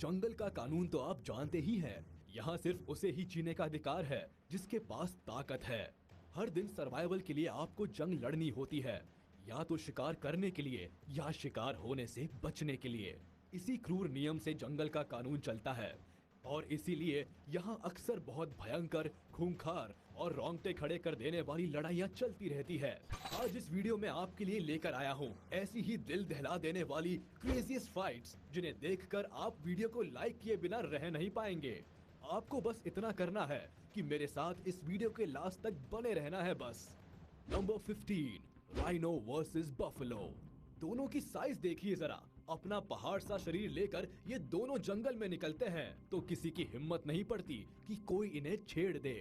जंगल का कानून तो आप जानते ही हैं। यहाँ सिर्फ उसे ही जीने का अधिकार है जिसके पास ताकत है। हर दिन सर्वाइवल के लिए आपको जंग लड़नी होती है, या तो शिकार करने के लिए या शिकार होने से बचने के लिए। इसी क्रूर नियम से जंगल का कानून चलता है और इसीलिए यहाँ अक्सर बहुत भयंकर, खूंखार और रोंगटे खड़े कर देने वाली लड़ाइयाँ चलती रहती है। आज इस वीडियो में आपके लिए लेकर आया हूँ ऐसी ही दिल दहला देने वाली क्रेजीएस्ट फाइट्स, जिन्हें देखकर आप वीडियो को लाइक किए बिना रह नहीं पाएंगे। आपको बस इतना करना है कि मेरे साथ इस वीडियो के लास्ट तक बने रहना है बस। Number 15, rhino versus buffalo. दोनों की साइज देखिए जरा। अपना पहाड़ सा शरीर लेकर ये दोनों जंगल में निकलते हैं तो किसी की हिम्मत नहीं पड़ती कि कोई इन्हें छेड़ दे।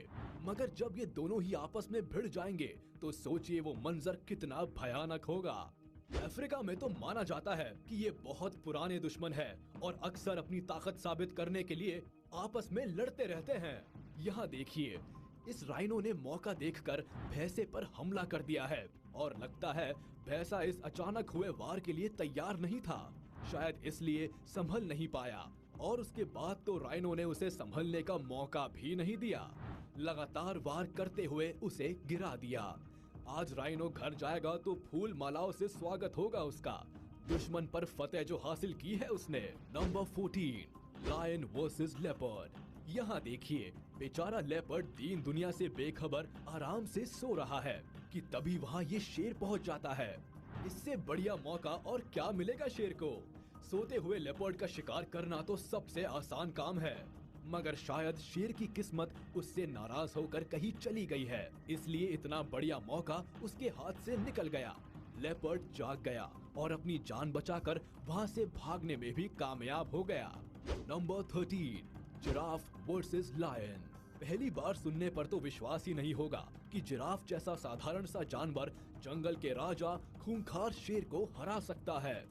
मगर जब ये दोनों ही आपस में भिड़ जाएंगे तो सोचिए वो मंजर कितना भयानक होगा। अफ्रीका में तो माना जाता है कि ये बहुत पुराने दुश्मन है और अक्सर अपनी ताकत साबित करने के लिए आपस में लड़ते रहते हैं। यहाँ देखिए, इस राइनो ने मौका देखकर भैंसे पर हमला कर दिया है और लगता है भैंसा इस अचानक हुए वार के लिए तैयार नहीं था। शायद इसलिए संभल नहीं पाया और उसके बाद तो राइनो ने उसे संभलने का मौका भी नहीं दिया। लगातार वार करते हुए उसे गिरा दिया। आज राइनो घर जाएगा तो फूल मालाओं से स्वागत होगा उसका। दुश्मन पर फतेह जो हासिल की है उसने। Number 14, lion versus leopard. यहाँ देखिए, बेचारा लेपर्ड दीन दुनिया से बेखबर आराम से सो रहा है कि तभी वहाँ ये शेर पहुँच जाता है। इससे बढ़िया मौका और क्या मिलेगा शेर को। सोते हुए लेपर्ड का शिकार करना तो सबसे आसान काम है, मगर शायद शेर की किस्मत उससे नाराज होकर कहीं चली गई है, इसलिए इतना बढ़िया मौका उसके हाथ से निकल गया। लेपर्ड जाग गया और अपनी जान बचाकर वहाँ से भागने में भी कामयाब हो गया। Number 13, giraffe versus lion. पहली बार सुनने पर तो विश्वास ही नहीं होगा कि जिराफ जैसा साधारण सा जानवर जंगल के राजा खूंखार शेर को हरा सकता है।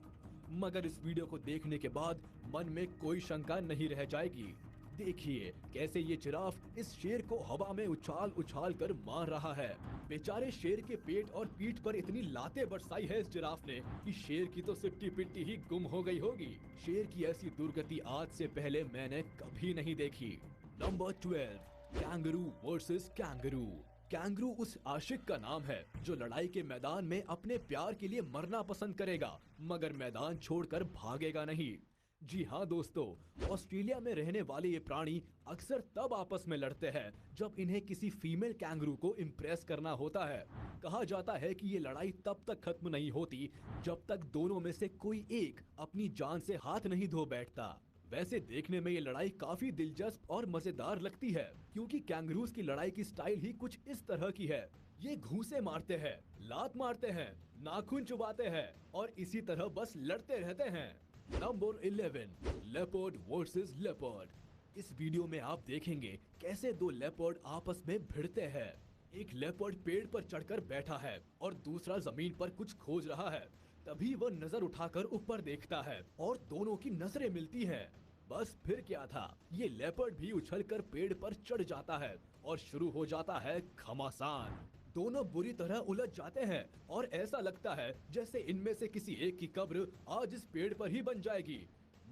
मगर इस वीडियो को देखने के बाद मन में कोई शंका नहीं रह जाएगी। देखिए कैसे ये जिराफ इस शेर को हवा में उछाल उछाल कर मार रहा है। बेचारे शेर के पेट और पीठ पर इतनी लातें बरसाई है इस जिराफ ने कि शेर की तो सिट्टी पिट्टी ही गुम हो गई होगी। शेर की ऐसी दुर्गति आज से पहले मैंने कभी नहीं देखी। Number 12, kangaroo versus kangaroo. Kangaroo उस आशिक का नाम है जो लड़ाई के मैदान में अपने प्यार के लिए मरना पसंद करेगा, मगर मैदान छोड़कर भागेगा नहीं। जी हाँ दोस्तों, ऑस्ट्रेलिया में रहने वाले ये प्राणी अक्सर तब आपस में लड़ते हैं जब इन्हें किसी फीमेल कैंगरू को इम्प्रेस करना होता है। कहा जाता है कि ये लड़ाई तब तक खत्म नहीं होती जब तक दोनों में से कोई एक अपनी जान से हाथ नहीं धो बैठता। वैसे देखने में ये लड़ाई काफी दिलचस्प और मजेदार लगती है, क्योंकि कैंगरूज की लड़ाई की स्टाइल ही कुछ इस तरह की है। ये घूंसे मारते हैं, लात मारते हैं, नाखून चुबाते हैं और इसी तरह बस लड़ते रहते हैं। Number 11, leopard versus leopard. इस वीडियो में आप देखेंगे कैसे दो लेपर्ड आपस में भिड़ते हैं। एक लेपर्ड पेड़ पर चढ़कर बैठा है और दूसरा जमीन पर कुछ खोज रहा है। तभी वह नजर उठाकर ऊपर देखता है और दोनों की नजरें मिलती हैं। बस फिर क्या था, ये लेपर्ड भी उछलकर पेड़ पर चढ़ जाता है और शुरू हो जाता है घमासान। दोनों बुरी तरह उलझ जाते हैं और ऐसा लगता है जैसे इनमें से किसी एक की कब्र आज इस पेड़ पर ही बन जाएगी।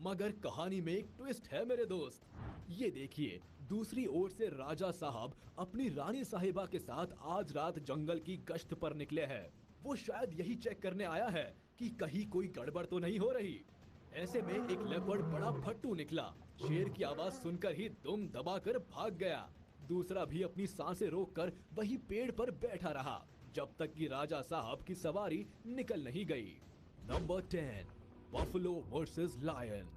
मगर कहानी में एक ट्विस्ट है मेरे दोस्त। ये देखिए, दूसरी ओर से राजा साहब अपनी रानी साहिबा के साथ आज रात जंगल की गश्त पर निकले हैं। वो शायद यही चेक करने आया है कि कहीं कोई गड़बड़ तो नहीं हो रही। ऐसे में एक लेपर्ड बड़ा फट्टू निकला। शेर की आवाज सुनकर ही दुम दबाकर भाग गया। दूसरा भी अपनी सांसें रोककर वही पेड़ पर बैठा रहा जब तक कि राजा साहब की सवारी निकल नहीं गई। Number 10, buffalo versus lion.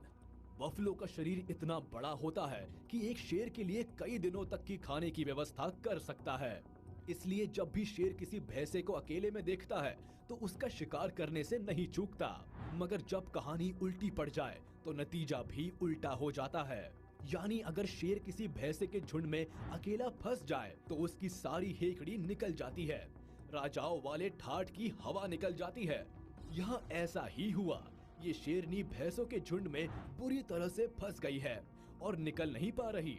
Buffalo का शरीर इतना बड़ा होता है कि एक शेर के लिए कई दिनों तक की खाने की व्यवस्था कर सकता है। इसलिए जब भी शेर किसी भैंसे को अकेले में देखता है तो उसका शिकार करने से नहीं चूकता। मगर जब कहानी उल्टी पड़ जाए तो नतीजा भी उल्टा हो जाता है। यानी अगर शेर किसी भैंसे के झुंड में अकेला फंस जाए तो उसकी सारी हेकड़ी निकल जाती है। राजाओं वाले ठाठ की हवा निकल जाती है। यहाँ ऐसा ही हुआ। ये शेरनी भैंसों के झुंड में बुरी तरह से फंस गई है और निकल नहीं पा रही।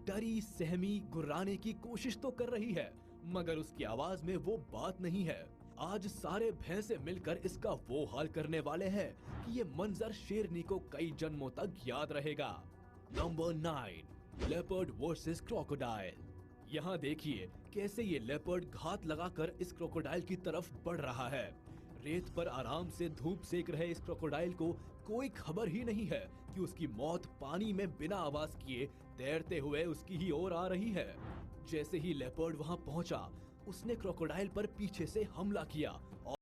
डरी सहमी गुर्राने की कोशिश तो कर रही है, मगर उसकी आवाज में वो बात नहीं है। आज सारे भैंसे मिलकर इसका वो हाल करने वाले हैं कि ये मंजर शेरनी को कई जन्मों तक याद रहेगा। Number 9, leopard versus crocodile. यहाँ देखिए कैसे ये लेपर्ड घात लगाकर इस क्रोकोडाइल की तरफ बढ़ रहा है। रेत पर आराम से धूप सेक रहे इस क्रोकोडाइल को कोई खबर ही नहीं है कि उसकी मौत पानी में बिना आवाज किए तैरते हुए उसकी ही ओर आ रही है। जैसे ही लेपर्ड वहां पहुंचा, उसने क्रोकोडाइल पर पीछे से हमला किया